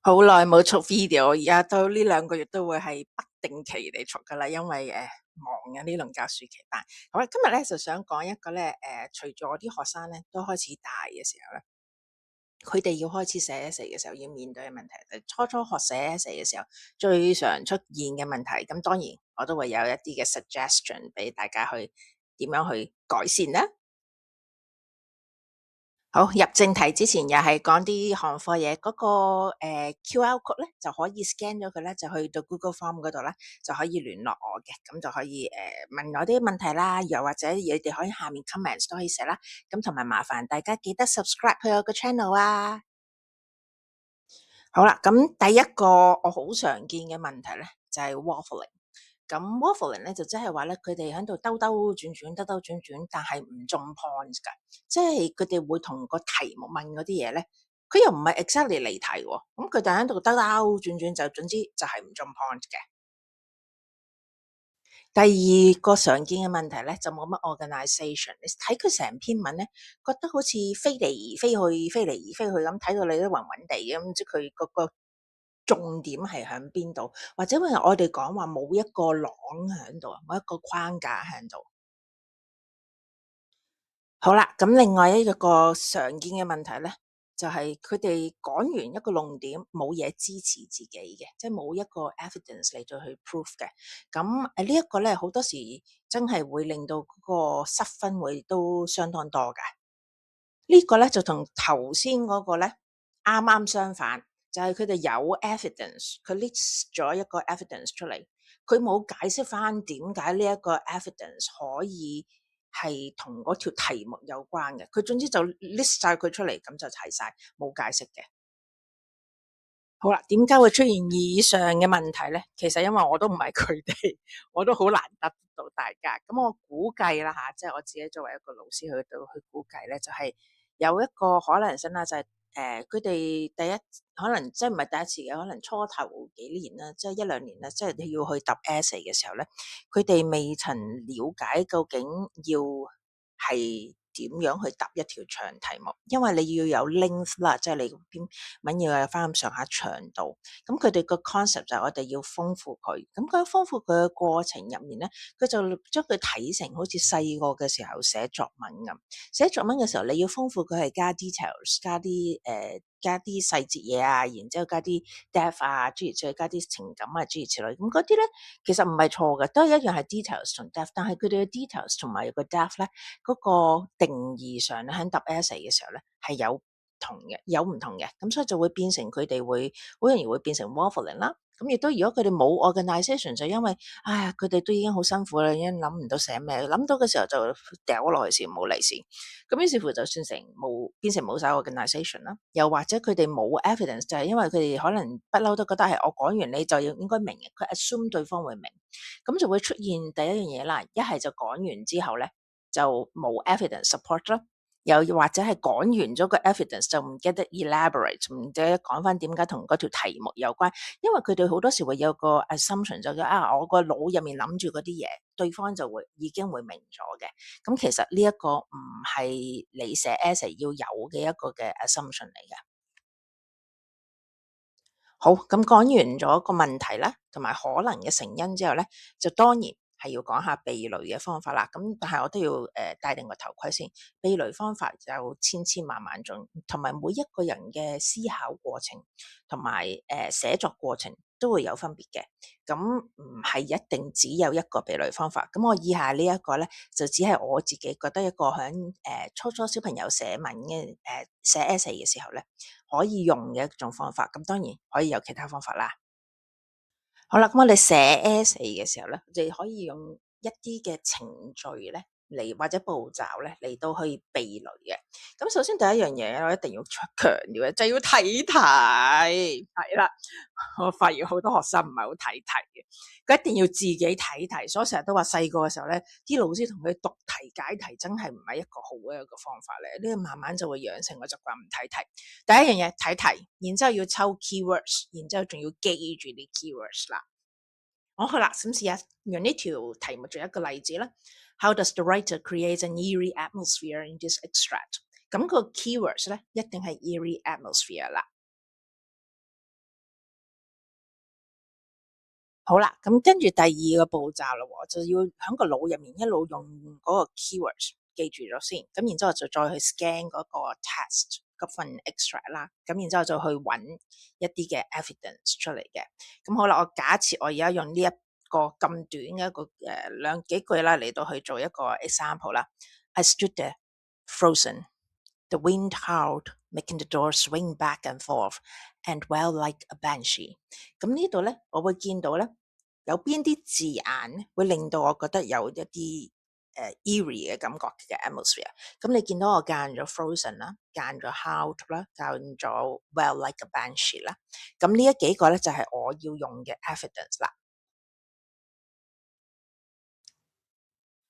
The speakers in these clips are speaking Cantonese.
好耐冇出 video，而家都呢2個月都會係不定期地出噶啦，因為忙啊呢輪教暑期班。好啦，今日咧就想講一個咧除咗啲學生咧都開始大嘅時候咧，佢哋要開始寫 essay 嘅時候要面對嘅問題，初學寫 essay 嘅時候最常出現嘅問題。咁當然我都會有一啲嘅 suggestion 俾大家去點樣去改善啦。好，入正題之前又係講啲行貨嘢，嗰個QR code 咧就可以 scan 咗佢咧，就去到 Google Form 嗰度咧就可以聯絡我嘅，咁就可以問我啲問題啦，又或者你哋可以下面 comments 都可以寫啦，咁同埋麻煩大家記得 subscribe 去我個 channel 啊。好啦，咁第一個我好常見嘅問題咧就係 waffling。咁 waffling 咧就即係話咧，佢哋喺度兜兜轉轉，兜兜轉轉，但係唔中 point 㗎，即係佢哋會同個題目問嗰啲嘢咧，佢又唔係 exactly 離題喎，咁佢哋喺度兜兜轉轉，就總之就係唔中 point 嘅。第二個常見嘅問題咧，就冇乜 organisation。你睇佢成篇文咧，覺得好似飛嚟飛去、飛嚟飛去咁，睇到你都暈暈地咁，即係佢個重點係喺邊度，或者我哋講話冇一個廊喺度，冇一個框架喺度。好啦，咁另外一個常見嘅問題咧，就係佢哋講完一個論點，冇嘢支持自己嘅，即係冇一個 evidence 嚟到去 proof 嘅。咁呢一個咧，好多時真係會令到嗰個失分會都相當多㗎。呢個咧就同頭先嗰個咧啱啱相反，就係佢哋有 evidence，佢 list 咗一個 evidence 出嚟，佢冇解釋翻點解呢一個 evidence 可以係同嗰條題目有關嘅，佢總之就 list 晒佢出嚟，咁就齊晒，冇解釋嘅。好啦，點解會出現以上嘅問題咧？其實因為我都唔係佢哋，我都好難得到大家。咁我估計啦吓，即係我自己作為一個老師去估計咧，就係有一個可能性啦，就係佢哋第一可能即係唔係第一次嘅，可能初頭幾年啦，即係1-2年啦，即係你要去答 essay 嘅時候咧，佢哋未曾了解究竟要係點樣去答一條長題目，因為你要有 length 啦，即係你篇文要有翻咁上下長度。咁佢哋個 concept 就係我哋要豐富佢。咁佢豐富佢嘅過程入面咧，佢就將佢睇成好似細個嘅時候寫作文咁。寫作文嘅時候，你要豐富佢係加 details，加啲細節嘢啊，然之後加啲 depth 啊，諸如此類，加啲情感啊，諸如此類。咁嗰啲咧，其實唔係錯嘅，都係一樣係 details 同 depth，但係佢哋嘅 details 同埋個 depth 咧，嗰個定義上咧，喺答 essay 嘅時候咧，係有唔同嘅，咁所以就會變成佢哋會好容易會變成 waffling 啦。咁亦都如果佢哋冇 organisation，就因為佢哋都已經好辛苦啦，已經諗唔到寫咩，諗到嘅時候就掉落去先，冇嚟先。咁於是乎就算成變成冇晒 organisation 啦。又或者佢哋冇 evidence，就係因為佢哋可能不嬲都覺得係我講完你就要應該明嘅，佢 assume 對方會明，咁就會出現第一樣嘢啦。一係就講完之後咧就冇 evidence support 啦。又或者係講完咗個 evidence 就唔記得 elaborate，唔記得講翻點解同嗰條題目有關，因為佢哋好多時會有個 assumption 就叫我個腦入面諗住嗰啲嘢，對方就已經會明咗嘅。咁其實呢一個唔係你寫 essay 要有嘅一個嘅 assumption 嚟嘅。好，咁講完咗個問題啦，同埋可能嘅成因之後咧，就當然係要講下避雷嘅方法啦。咁但係我都要戴定個頭盔先。避雷方法有千千萬萬種，同埋每一個人嘅思考過程同埋寫作過程都會有分別嘅。咁唔係一定只有一個避雷方法。咁我以下呢一個咧，就只係我自己覺得一個響初初小朋友寫文嘅寫 essay 嘅時候咧，可以用嘅一種方法。咁當然可以有其他方法啦。好啦，咁我哋寫 essay 嘅時候咧，我哋可以用一啲嘅程序咧嚟或者步驟咧嚟到去避雷嘅。咁首先第一樣嘢我一定要強調嘅，就係要睇題。係啦，我發現好多學生唔係好睇題嘅，佢一定要自己睇題。所以我成日都話細個嘅時候咧，啲老師同佢讀題解題真係唔係一個好嘅一個方法嚟。呢個慢慢就會養成個習慣唔睇題。第一樣嘢睇題，然之後要抽 keywords，然之後仲要記住啲 keywords 啦。好啦，咁試下用呢條題目做一個例子啦。How does the writer create an eerie atmosphere in this extract？咁個 keywords 咧一定係 eerie atmosphere 啦。好啦，咁跟住第二個步驟啦，就要喺個腦入面一路用嗰個 keywords 記住咗先，咁然之後就再去 scan 嗰個 test 嗰份 extract 啦，咁然之後就去揾一啲嘅 evidence 出嚟嘅。咁好啦，我假設我而家用呢一個咁短嘅一個兩幾句啦嚟到去做一個 example 啦。I stood there, frozen. The wind howled, making the door swing back and forth and wail like a banshee. 咁呢度咧，我會見到咧，有邊啲字眼會令到我覺得有一啲eerie 嘅感覺嘅 atmosphere。咁你見到我間咗 frozen 啦，間咗 howled 啦，間咗 wail like a banshee 啦。咁呢一幾個咧就係我要用嘅 evidence 啦。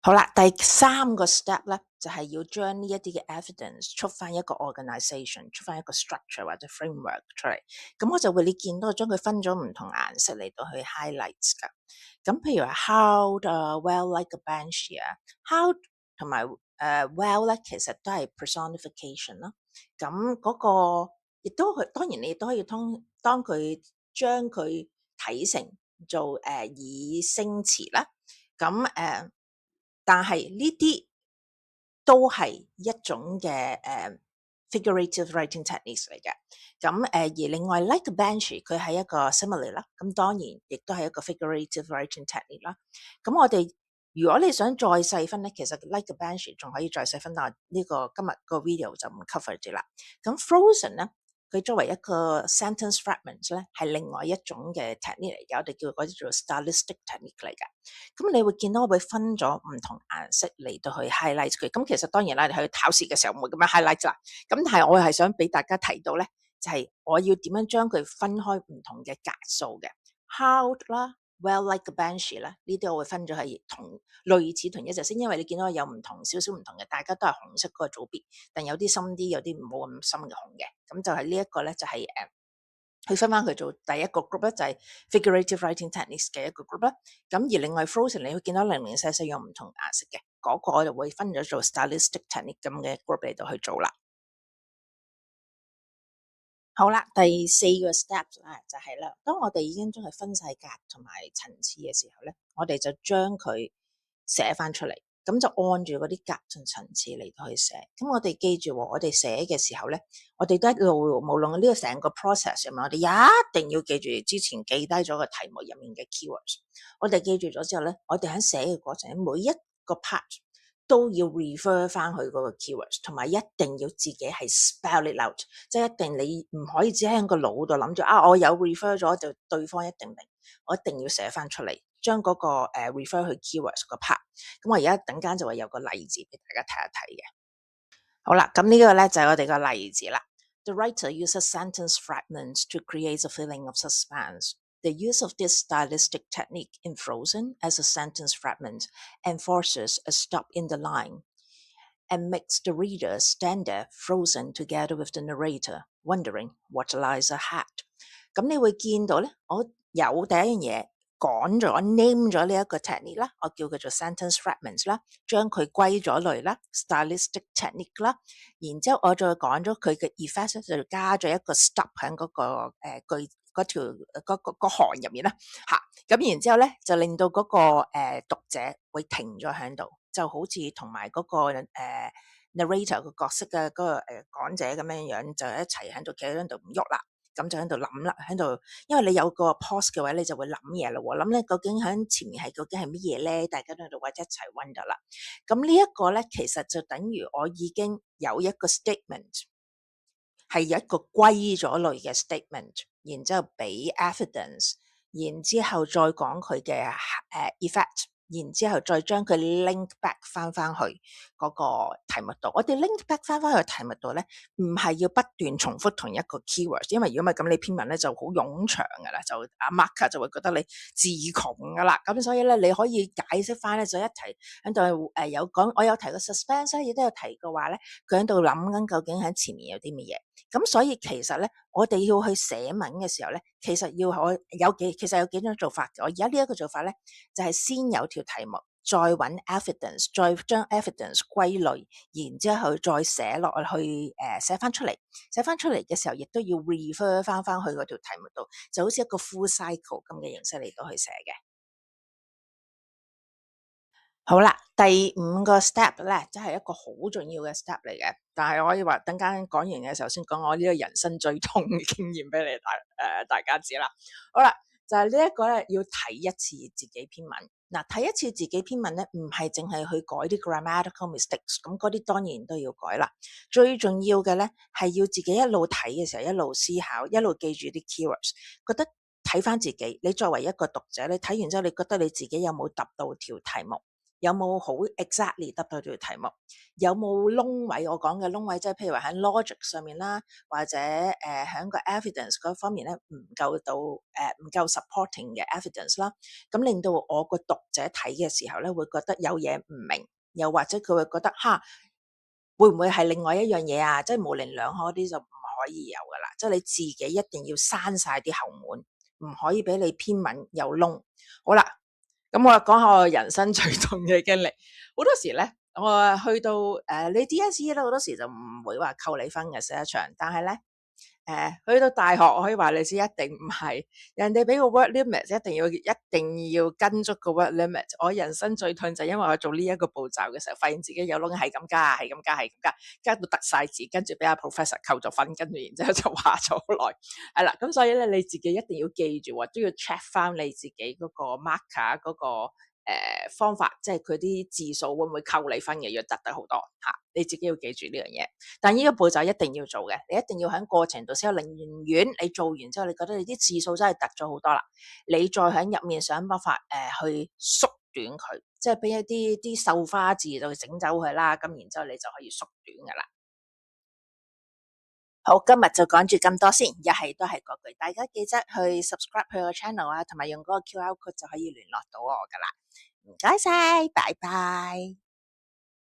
好啦，第三個 step 咧，就係要將呢一啲嘅 evidence 出翻一個 organisation， 出翻一個 structure 或者 framework 出嚟。咁我就會你見到我將佢分咗唔同顏色嚟到去 highlights 㗎。咁譬如話 howled well like a banshee 啊 ，howled 同埋well 咧，其實都係 personification 啦。咁嗰個亦都當然你亦都可以當佢將佢睇成做以聲詞啦。咁但係呢啲都係一種嘅figurative writing techniques 嚟嘅。咁而另外 like a banshee 佢係一個 simile 啦，咁當然亦都係一個 figurative writing technique 啦。咁我哋如果你想再細分咧，其實 like a banshee 仲可以再細分，但係呢個今日個 video 就唔 cover 住啦。咁 frozen 咧，佢作為一個 sentence fragment 咧，係另外一種嘅 technique 嚟嘅，我哋叫嗰啲做 stylistic technique 嚟嘅。咁你會見到我會分咗唔同顏色嚟到去 highlight 佢。咁其實當然啦，你去考試嘅時候唔會咁樣 highlight 啦。咁但係我係想俾大家睇到咧，就係我要點樣將佢分開唔同嘅格數嘅 howled 啦。Well like a banshee 啦，呢啲我會分咗係類似同一隻色，因為你見到有唔同少少唔同嘅，大家都係紅色嗰個組別，但有啲深啲，有啲冇咁深嘅紅嘅，咁就係呢一個咧就係去分翻佢做第一個 group 咧，就係 figurative writing techniques 嘅一個 group 啦。咁而另外 frozen 你會見到零零細細有唔同顏色嘅，嗰個我就會分咗做 stylistic technique 咁嘅 group 嚟到去做啦。好啦，第四個 step 就係啦，當我哋已經將佢分晒格同埋層次嘅時候咧，我哋就將佢寫翻出嚟，咁就按住嗰啲格同層次嚟到去寫。咁我哋記住，我哋寫嘅時候咧，我哋都一路無論呢個成個 process 入面，我哋一定要記住之前記低咗個題目入面嘅 keywords。我哋記住咗之後咧，我哋喺寫嘅過程，每一個 part 都要 refer 翻去嗰個 keywords， 同埋一定要自己係 spell it out， 即係一定你唔可以只喺個腦度諗住我有 refer 咗就對方一定明，我一定要寫翻出嚟，將嗰個refer 去 keywords 個 part。咁我而家等間就會有個例子俾大家睇一睇嘅。好啦，咁呢個咧就係我哋個例子啦。The writer uses sentence fragments to create a feeling of suspense. The use of this stylistic technique in Frozen as a sentence fragment enforces a stop in the line and makes the reader stand there frozen together with the narrator, wondering what lies ahead. 咁你會見到咧，我有第一樣嘢講咗 name 咗呢一個 technique 啦，我叫佢做 sentence fragments 啦，將佢歸咗類啦 stylistic technique 啦，然之後我再講咗佢嘅 effect 就加咗一個 stop 喺嗰個句嗰條嗰行入面啦嚇，咁然之後咧就令到嗰個讀者會停咗喺度，就好似同埋嗰個narrator 個角色嘅嗰個講者咁樣樣，就一齊喺度企喺度唔喐啦。咁就喺度諗啦，喺度，因為你有個 pause 嘅位，你就會諗嘢啦。諗咧究竟喺前面係究竟係乜嘢咧？大家都喺度或者一齊 wonder 啦。咁呢一個咧，其實就等於我已經有一個 statement 係一個歸咗類嘅 statement， 然之後俾 evidence， 然之後再講佢嘅effect。然之後再將佢 link back 翻去嗰個題目度。我哋 link back 翻去題目度咧，唔係要不斷重複同一個 keyword， 因為如果唔係咁，你篇文咧就好冗長噶啦，就阿 Mark 就會覺得你字窮噶啦。咁所以咧，你可以解釋翻咧，就一齊喺度有講，我有提過 suspense， 亦都有提過話咧，佢喺度諗緊究竟喺前面有啲乜嘢。咁所以其實咧，我哋要去寫文嘅時候咧，其實有幾種做法嘅。我而家呢一個做法咧，就係先有條題目，再揾 evidence，再將 evidence 歸類，然之後再寫落去，寫翻出嚟。寫翻出嚟嘅時候，亦都要 refer 翻去嗰條題目度，就好似一個 full cycle 咁嘅形式嚟到去寫嘅。好啦，第五個 step 咧，真係一個好重要嘅 step 嚟嘅。但係我可以話，等間講完嘅時候先講我呢個人生最痛嘅經驗俾你大家知啦。好啦，就係呢一個咧，要睇一次自己篇文。嗱，睇一次自己篇文咧，唔係淨係去改啲 grammatical mistakes，咁嗰啲當然都要改啦。最重要嘅咧，係要自己一路睇嘅時候，一路思考，一路記住啲 keywords，覺得睇翻自己。你作為一個讀者，你睇完之後，你覺得你自己有冇答到條題目？有冇好 exactly 得到條題目？有冇窿位？我講嘅窿位，即係譬如話喺 logic 上面啦，或者喺個 evidence 嗰方面咧，唔夠 supporting 嘅 evidence 啦，咁令到我個讀者睇嘅時候咧，會覺得有嘢唔明，又或者佢會覺得會唔會係另外一樣嘢啊？即係模棱兩可啲就唔可以有噶啦，即係你自己一定要閂晒啲後門，唔可以俾你篇文有窿。好啦。咁我講下我人生最痛嘅經歷。好多時咧，我去到你 DSE 咧，好多時就唔會話扣你分嘅寫一場，但係咧去到大學，我可以話你知，一定唔係人哋俾個 word limit，一定要跟足個 word limit。我人生最痛就係因為我做呢一個步驟嘅時候，發現自己有窿，係咁加，係咁加，係咁加，加到突晒字，跟住俾阿 professor 扣咗分，跟住然之後就話咗好耐。係啦，咁所以咧你自己一定要記住，都要 check 翻你自己嗰個 marker 嗰個方法，即係佢啲字數會唔會扣你分嘅，要突得好多吓，你自己要記住呢樣嘢。但呢個步驟一定要做嘅，你一定要喺過程度先有寧願你做完之後，你覺得你啲字數真係突咗好多啦，你再喺入面想辦法去縮短佢，即係俾一啲繡花字就整走佢啦，咁然之後你就可以縮短噶啦。好，今日就講住咁多先，又係都係嗰句，大家記得去 subscribe 佢個 channel 啊，同埋用嗰個 QR code 就可以聯絡到我噶啦。唔該晒，拜拜。